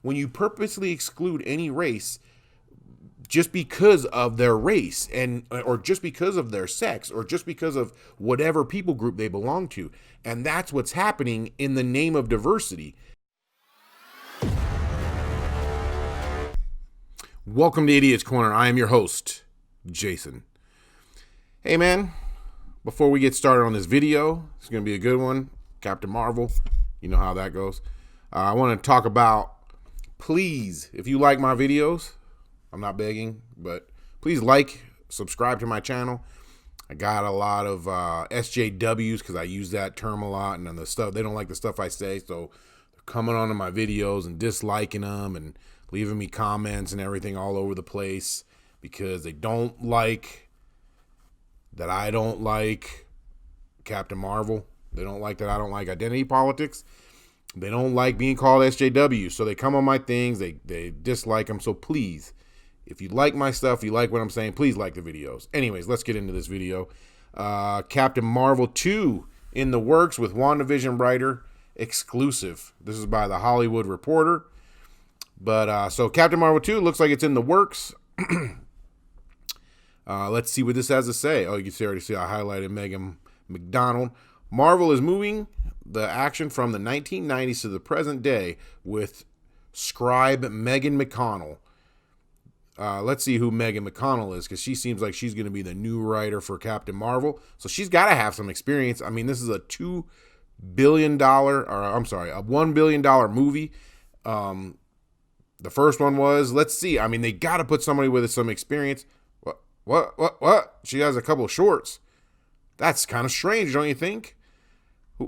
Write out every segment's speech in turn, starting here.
when you purposely exclude any race just because of their race and or just because of their sex or just because of whatever people group they belong to. And that's what's happening in the name of diversity. Welcome to Idiot's Corner. I am your host, Jason. Hey man, before we get started on this video, it's going to be a good one. Captain Marvel, you know how that goes. I want to talk about, please, if you like my videos, I'm not begging, but please like, subscribe to my channel. I got a lot of SJWs because I use that term a lot, and then the stuff, they don't like the stuff I say, so they're coming onto my videos and disliking them and leaving me comments and everything all over the place because they don't like that I don't like Captain Marvel. They don't like that I don't like identity politics. They don't like being called SJW, so they come on my things, they dislike them. So please, if you like my stuff, you like what I'm saying, please like the videos. Anyways, let's get into this video. Captain Marvel 2 in the works with WandaVision writer exclusive. This is by The Hollywood Reporter. But so Captain Marvel 2 looks like it's in the works. Let's see what this has to say. Oh, you can already see I highlighted Megan McDonald. Marvel is moving the action from the 1990s to the present day with scribe Megan McConnell. Let's see who Megan McConnell is, because she seems like she's going to be the new writer for Captain Marvel. So she's got to have some experience. I mean, this is a $2 billion, or I'm sorry, a $1 billion movie. The first one was, let's see. I mean, they got to put somebody with some experience. What? She has a couple of shorts. That's kind of strange, don't you think?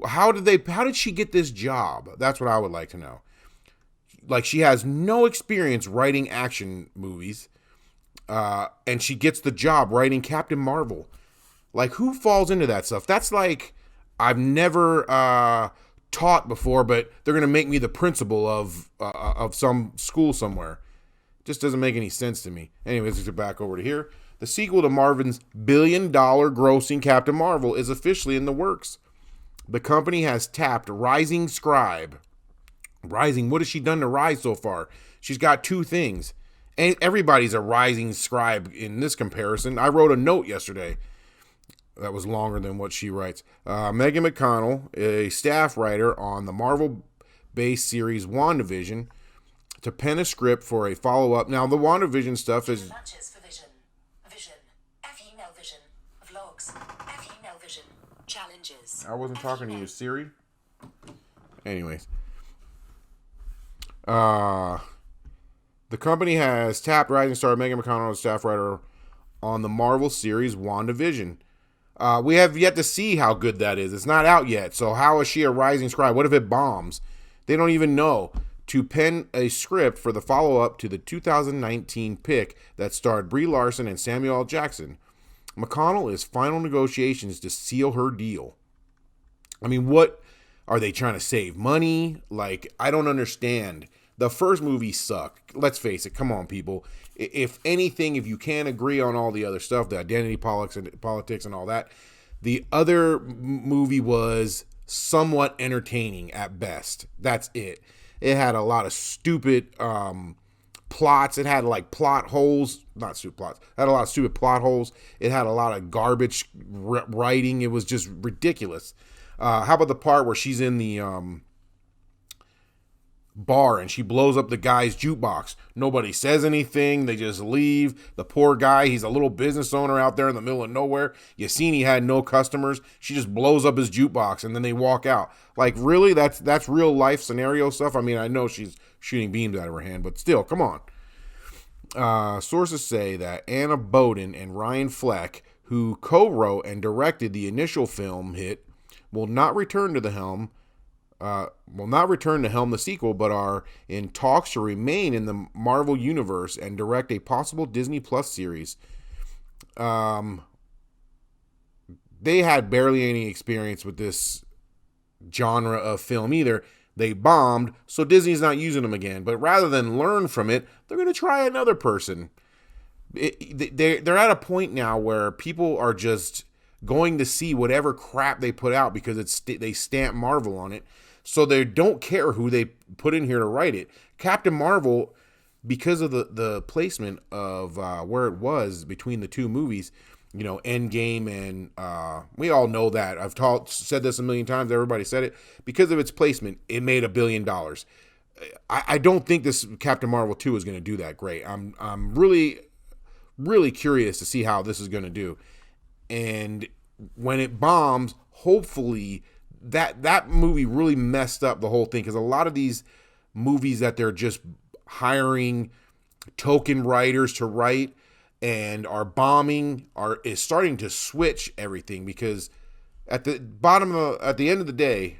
How did she get this job? That's what I would like to know. Like, she has no experience writing action movies, and she gets the job writing Captain Marvel. Like, who falls into that stuff? That's like, I've never taught before, but they're going to make me the principal of some school somewhere. Just doesn't make any sense to me. Anyways, let's get back over to here. The sequel to Marvel's billion-dollar grossing Captain Marvel is officially in the works. The company has tapped Rising Scribe. Rising, what has she done to rise so far? She's got two things. And everybody's a rising scribe in this comparison. I wrote a note yesterday that was longer than what she writes. Megan McConnell, a staff writer on the Marvel-based series WandaVision, to pen a script for a follow-up. Now, the WandaVision stuff is... I wasn't talking to you, Siri. Anyways. The company has tapped rising star Megan McConnell as staff writer on the Marvel series WandaVision. We have yet to see how good that is. It's not out yet. So how is she a rising scribe? What if it bombs? They don't even know. To pen a script for the follow-up to the 2019 pick that starred Brie Larson and Samuel L. Jackson. McConnell is final negotiations to seal her deal. I mean, what are they trying to save money? Like, I don't understand. The first movie sucked. Let's face it. Come on, people. If anything, if you can't agree on all the other stuff, the identity politics and all that, the other movie was somewhat entertaining at best. That's it. It had a lot of stupid plots. It had like plot holes, not stupid plots. It had a lot of stupid plot holes. It had a lot of garbage writing. It was just ridiculous. How about the part where she's in the bar and she blows up the guy's jukebox? Nobody says anything. They just leave. The poor guy, he's a little business owner out there in the middle of nowhere. You seen he had no customers. She just blows up his jukebox and then they walk out. Like, really? That's real life scenario stuff? I mean, I know she's shooting beams out of her hand, but still, come on. Sources say that Anna Boden and Ryan Fleck, who co-wrote and directed the initial film hit, will not return to helm the sequel, but are in talks to remain in the Marvel universe and direct a possible Disney Plus series. They had barely any experience with this genre of film either. They bombed, so Disney's not using them again. But rather than learn from it, they're going to try another person. They're at a point now where people are just going to see whatever crap they put out because they stamp Marvel on it. So they don't care who they put in here to write it. Captain Marvel, because of the placement of where it was between the two movies, Endgame and we all know that. I've said this a million times. Everybody said it. Because of its placement, it made $1 billion. I don't think this Captain Marvel 2 is going to do that great. I'm really, really curious to see how this is going to do. And when it bombs, hopefully that movie really messed up the whole thing, because a lot of these movies that they're just hiring token writers to write and are bombing is starting to switch everything, because at the end of the day,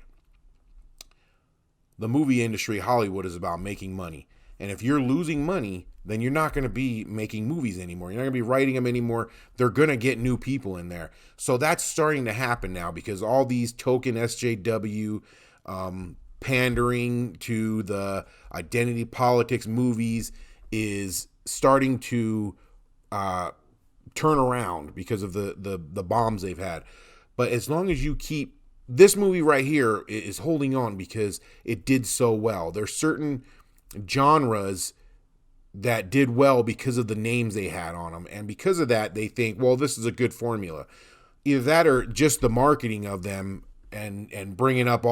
the movie industry, Hollywood, is about making money. And if you're losing money, then you're not going to be making movies anymore. You're not going to be writing them anymore. They're going to get new people in there. So that's starting to happen now, because all these token SJW, pandering to the identity politics movies is starting to turn around because of the bombs they've had. But as long as you keep this movie right here is holding on because it did so well. There's certain genres that did well because of the names they had on them, and because of that they think, well, this is a good formula. Either that or just the marketing of them and bringing up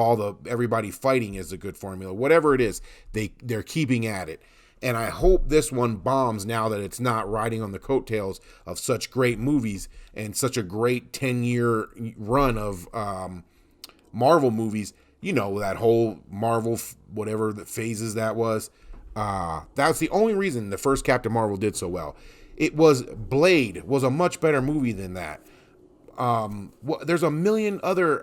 everybody fighting is a good formula. Whatever it is, they're keeping at it. And I hope this one bombs now that it's not riding on the coattails of such great movies and such a great 10-year run of Marvel movies. That whole Marvel, whatever the phases that was. That's the only reason the first Captain Marvel did so well. Blade was a much better movie than that. There's a million other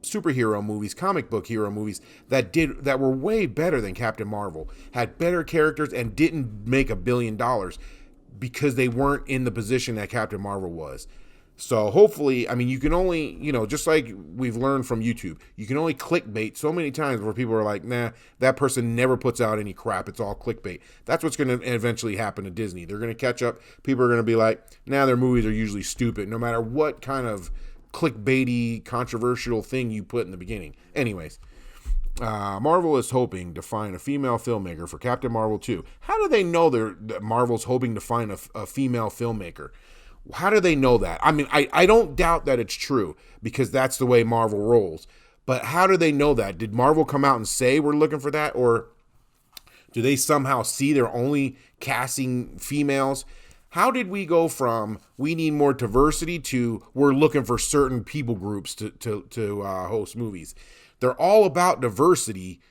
superhero movies, comic book hero movies that were way better than Captain Marvel, had better characters, and didn't make $1 billion because they weren't in the position that Captain Marvel was. So hopefully, you can only, just like we've learned from YouTube, you can only clickbait so many times where people are like, nah, that person never puts out any crap. It's all clickbait. That's what's going to eventually happen to Disney. They're going to catch up. People are going to be like, nah, their movies are usually stupid, no matter what kind of clickbaity, controversial thing you put in the beginning. Anyways, Marvel is hoping to find a female filmmaker for Captain Marvel 2. How do they know that Marvel's hoping to find a female filmmaker? How do they know that? I don't doubt that it's true, because that's the way Marvel rolls. But how do they know that? Did Marvel come out and say we're looking for that? Or do they somehow see they're only casting females? How did we go from we need more diversity to we're looking for certain people groups to host movies? They're all about diversity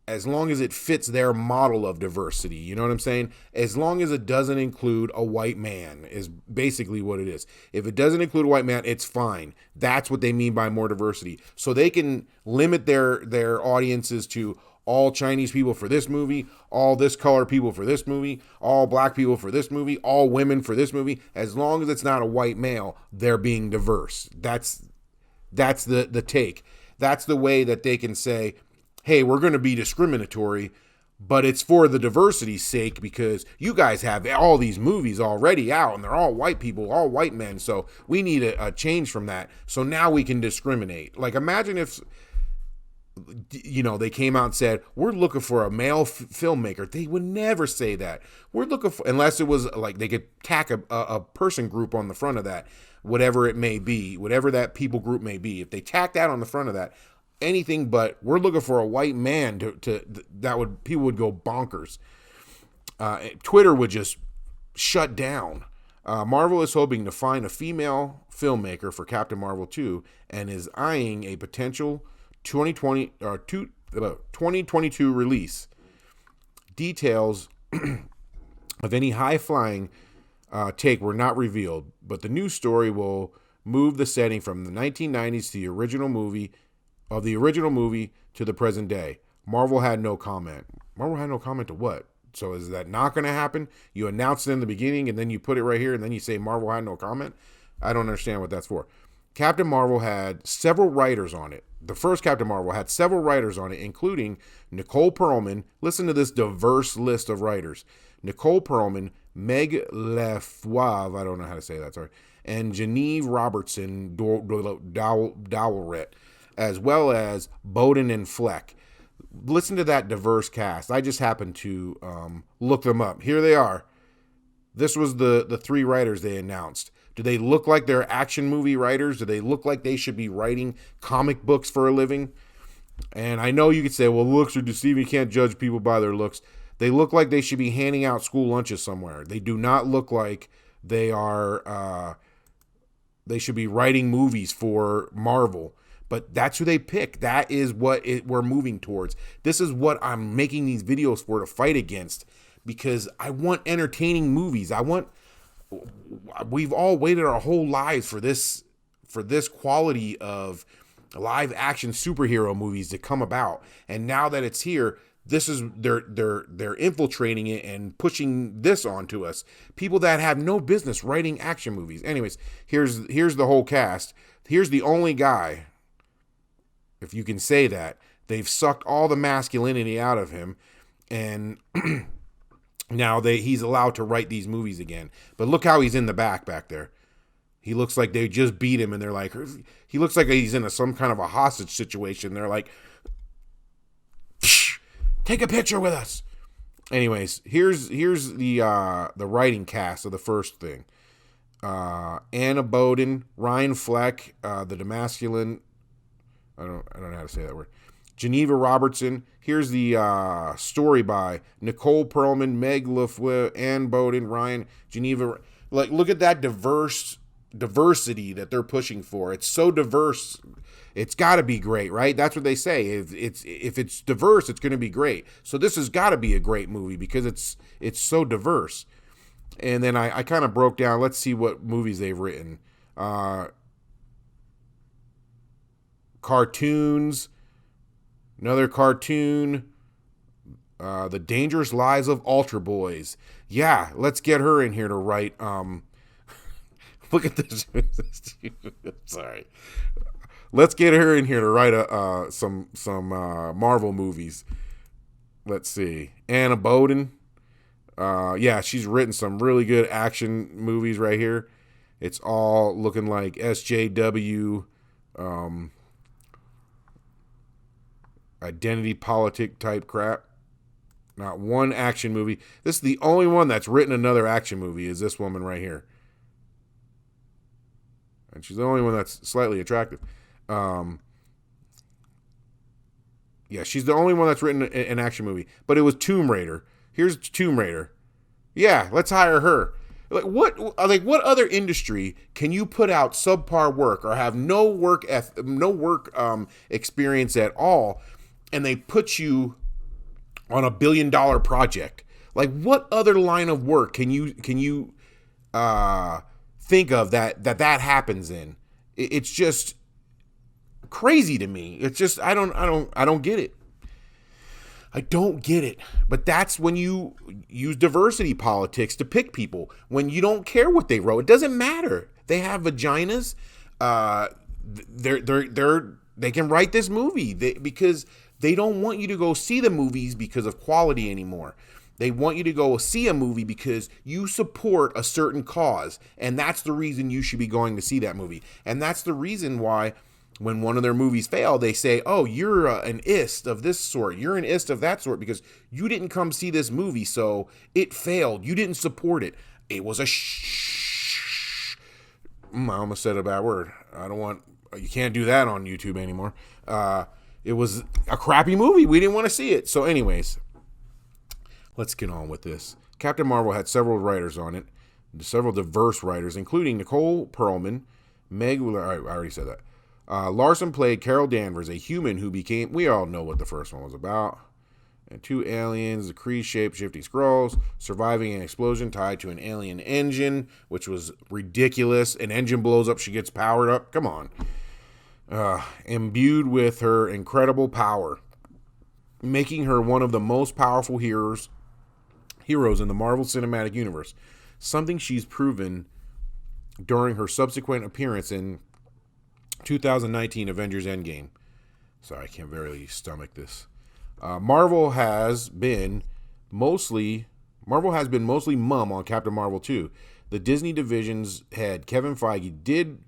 as long as it fits their model of diversity. You know what I'm saying? As long as it doesn't include a white man is basically what it is. If it doesn't include a white man, it's fine. That's what they mean by more diversity. So they can limit their audiences to all Chinese people for this movie, all this color people for this movie, all black people for this movie, all women for this movie. As long as it's not a white male, they're being diverse. That's the take. That's the way that they can say, hey, we're going to be discriminatory, but it's for the diversity's sake, because you guys have all these movies already out and they're all white people, all white men. So we need a change from that. So now we can discriminate. Like, imagine if, they came out and said, we're looking for a male filmmaker. They would never say that. We're looking for, unless it was like they could tack a person group on the front of that, whatever it may be, whatever that people group may be. If they tack that on the front of that, anything but we're looking for a white man people would go bonkers. Twitter would just shut down. Marvel is hoping to find a female filmmaker for Captain Marvel 2 and is eyeing a potential 2022 release. Details of any high-flying take were not revealed, but the new story will move the setting from the 1990s to the original movie to the present day. Marvel had no comment. Marvel had no comment to what? So is that not going to happen? You announced it in the beginning and then you put it right here and then you say Marvel had no comment? I don't understand what that's for. Captain Marvel had several writers on it. The first Captain Marvel had several writers on it, including Nicole Perlman. Listen to this diverse list of writers. Nicole Perlman, Meg Lefauve, I don't know how to say that, sorry, and Genevieve Robertson Dowlett, as well as Bowden and Fleck. Listen to that diverse cast. I just happened to look them up. Here they are. This was the three writers they announced. Do they look like they're action movie writers? Do they look like they should be writing comic books for a living? And I know you could say, well, looks are deceiving. You can't judge people by their looks. They look like they should be handing out school lunches somewhere. They do not look like they are. They should be writing movies for Marvel. But that's who they pick. That is what we're moving towards. This is what I'm making these videos for, to fight against, because I want entertaining movies. We've all waited our whole lives for this quality of live action superhero movies to come about. And now that it's here, this is they're infiltrating it and pushing this onto us. People that have no business writing action movies. Anyways, here's the whole cast. Here's the only guy, if you can say that. They've sucked all the masculinity out of him, and now he's allowed to write these movies again. But look how he's in the back there. He looks like they just beat him, and they're like, he looks like he's in some kind of a hostage situation. They're like, take a picture with us. Anyways, here's the writing cast of the first thing. Anna Boden, Ryan Fleck, the Demasculine. I don't know how to say that word. Geneva Robertson. Here's the story by Nicole Perlman, Meg LaFleur, Ann Boden, Ryan, Geneva. Like, look at that diversity that they're pushing for. It's so diverse. It's got to be great, right? That's what they say. If it's diverse, it's going to be great. So this has got to be a great movie because it's so diverse. And then I kind of broke down. Let's see what movies they've written. Cartoons. Another cartoon. The Dangerous Lives of Altar Boys. Yeah, let's get her in here to write. Look at this. Sorry. Let's get her in here to write some Marvel movies. Let's see. Anna Boden. Yeah, she's written some really good action movies right here. It's all looking like SJW, identity politic type crap. Not one action movie. This is the only one that's written another action movie, is this woman right here. And she's the only one that's slightly attractive. Yeah, she's the only one that's written an action movie. But it was Tomb Raider. Here's Tomb Raider. Yeah, let's hire her. Like what other industry can you put out subpar work or have no work experience at all, and they put you on $1 billion project? Like, what other line of work can you think of that happens in? It's just crazy to me. It's just I don't get it. I don't get it. But that's when you use diversity politics to pick people. When you don't care what they wrote, it doesn't matter. They have vaginas. They can write this movie because they don't want you to go see the movies because of quality anymore. They want you to go see a movie because you support a certain cause, and that's the reason you should be going to see that movie. And that's the reason why when one of their movies fail, they say, oh, you're an ist of this sort. You're an ist of that sort because you didn't come see this movie, so it failed. You didn't support it. It was a I almost said a bad word. You can't do that on YouTube anymore. It was a crappy movie. We didn't want to see it. So anyways, let's get on with this. Captain Marvel had several writers on it, several diverse writers, including Nicole Perlman, Meg, I already said that. Larson played Carol Danvers, a human who became, we all know what the first one was about. And 2 aliens, the Kree shape-shifting Skrulls, surviving an explosion tied to an alien engine, which was ridiculous. An engine blows up, she gets powered up. Come on. Imbued with her incredible power, making her one of the most powerful heroes in the Marvel Cinematic Universe. Something she's proven during her subsequent appearance in 2019 Avengers Endgame. Sorry, I can't barely stomach this. Marvel has been mostly mum on Captain Marvel 2. The Disney division's head, Kevin Feige, did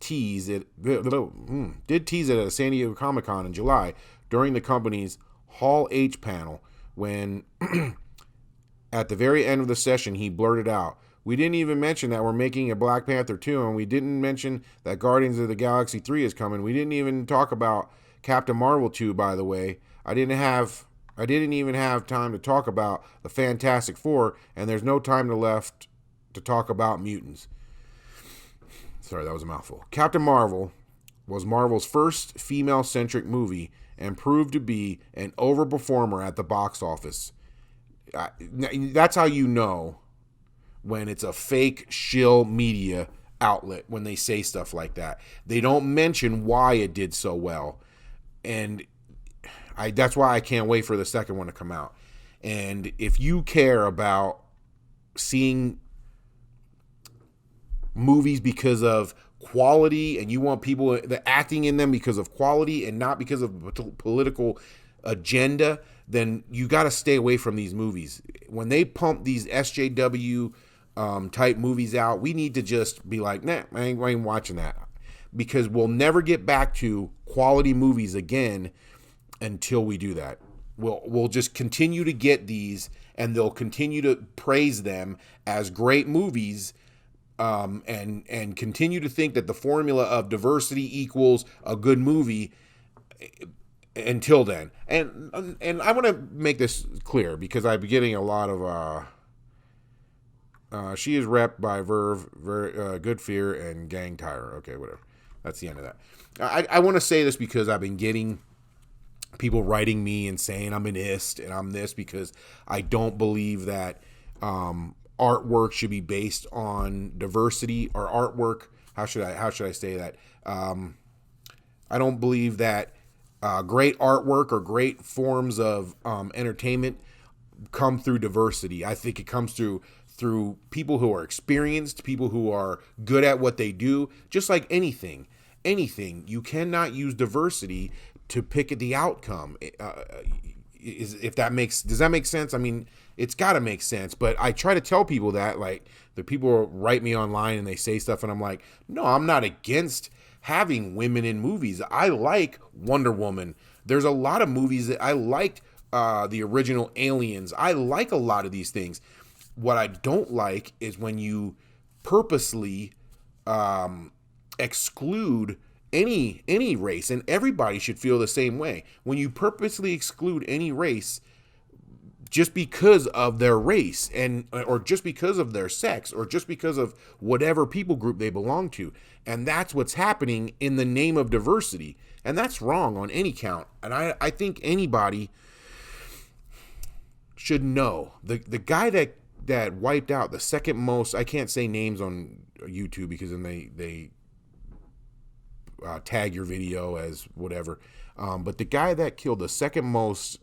tease it at a San Diego Comic-Con in July during the company's Hall H panel when at the very end of the session he blurted out, "We didn't even mention that we're making a Black Panther 2, and we didn't mention that Guardians of the Galaxy 3 is coming. We didn't even talk about Captain Marvel 2, by the way. I didn't even have time to talk about the Fantastic Four, and there's no time left to talk about mutants." Sorry, that was a mouthful. Captain Marvel was Marvel's first female-centric movie and proved to be an overperformer at the box office. That's how you know when it's a fake shill media outlet when they say stuff like that. They don't mention why it did so well. And that's why I can't wait for the second one to come out. And if you care about seeing movies because of quality and you want people the acting in them because of quality and not because of political agenda, then you got to stay away from these movies. When they pump these SJW type movies out, we need to just be like, nah, I ain't watching that, because we'll never get back to quality movies again until we do that. We'll just continue to get these, and they'll continue to praise them as great movies, and continue to think that the formula of diversity equals a good movie until then. And I want to make this clear because I've been getting a lot of she is repped by Verve, Good Fear, and Gang Tire. Okay, whatever. That's the end of that. I want to say this because I've been getting people writing me and saying I'm an ist and I'm this, because I don't believe that artwork should be based on diversity, or artwork. How should I say that? I don't believe that great artwork or great forms of entertainment come through diversity. I think it comes through people who are experienced, people who are good at what they do. Just like anything, you cannot use diversity to pick at the outcome. Does that make sense? I mean, it's got to make sense, but I try to tell people that, like, the people write me online and they say stuff, and I'm like, no, I'm not against having women in movies. I like Wonder Woman. There's a lot of movies that I liked, the original Aliens. I like a lot of these things. What I don't like is when you purposely exclude any race, and everybody should feel the same way. When you purposely exclude any race just because of their race, or just because of their sex, or just because of whatever people group they belong to, and that's what's happening in the name of diversity, and that's wrong on any count. And I think anybody should know the guy that wiped out the second most, I can't say names on YouTube because then they tag your video as whatever, but the guy that killed the second most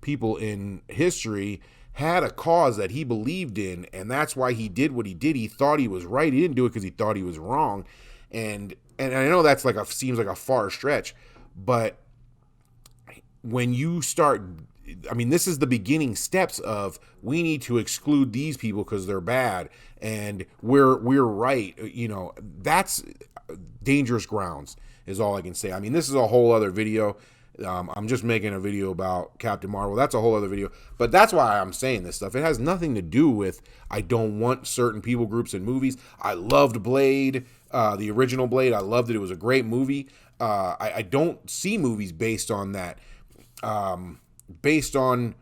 people in history had a cause that he believed in, and that's why he did what he did. He thought he was right. He didn't do it because he thought he was wrong. And I know that's seems like a far stretch, but when you start, I mean, this is the beginning steps of, we need to exclude these people because they're bad and we're right. You know, that's dangerous grounds is all I can say. I mean, this is a whole other video. I'm just making a video about Captain Marvel. That's a whole other video. But that's why I'm saying this stuff. It has nothing to do with I don't want certain people groups in movies. I loved Blade, the original Blade. I loved it. It was a great movie. I don't see movies based on that. Based on,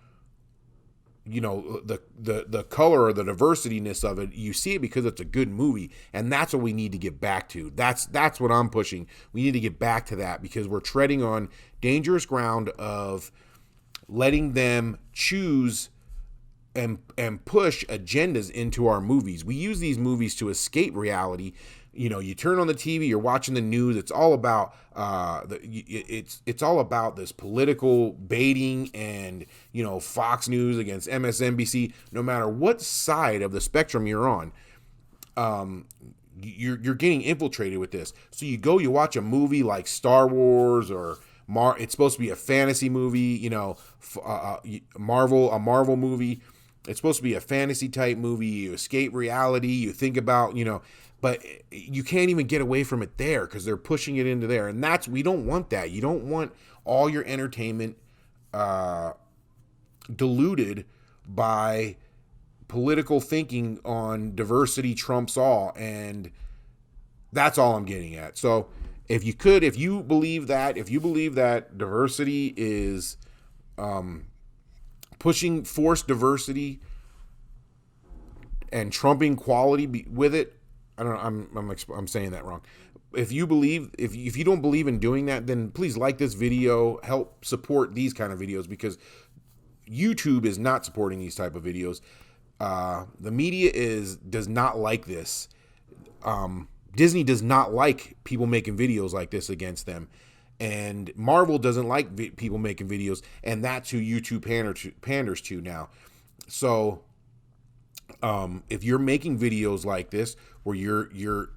you know, the color or the diversityness of it. You see it because it's a good movie, and that's what we need to get back to. That's what I'm pushing. We need to get back to that because we're treading on dangerous ground of letting them choose and push agendas into our movies. We use these movies to escape reality. You know, you turn on the TV, you're watching the news. It's all about it's all about this political baiting and, you know, Fox News against MSNBC. No matter what side of the spectrum you're on, you're getting infiltrated with this. So you watch a movie like Star Wars or it's supposed to be a fantasy movie. You know, a Marvel movie. It's supposed to be a fantasy type movie. You escape reality. You think about, you know. But you can't even get away from it there because they're pushing it into there. And we don't want that. You don't want all your entertainment uh, diluted by political thinking on diversity trumps all, and that's all I'm getting at. So if you believe that diversity is pushing forced diversity and trumping quality with it, I don't know, I'm saying that wrong. If you don't believe in doing that, then please like this video, help support these kind of videos, because YouTube is not supporting these type of videos. The media does not like this. Disney does not like people making videos like this against them, and Marvel doesn't like people making videos, and that's who YouTube panders to now. So, if you're making videos like this where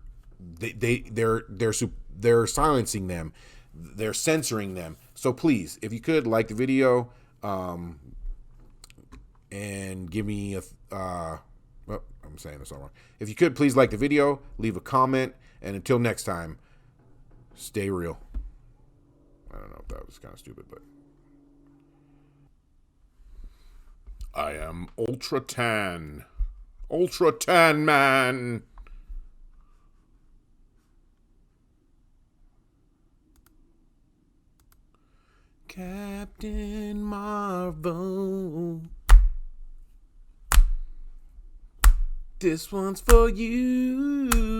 they're silencing them, they're censoring them. So please, if you could like the video, and give me I'm saying this all wrong. If you could, please like the video, leave a comment, and until next time, stay real. I don't know if that was kind of stupid, but I am Ultra Tan Man. Captain Marvel. This one's for you.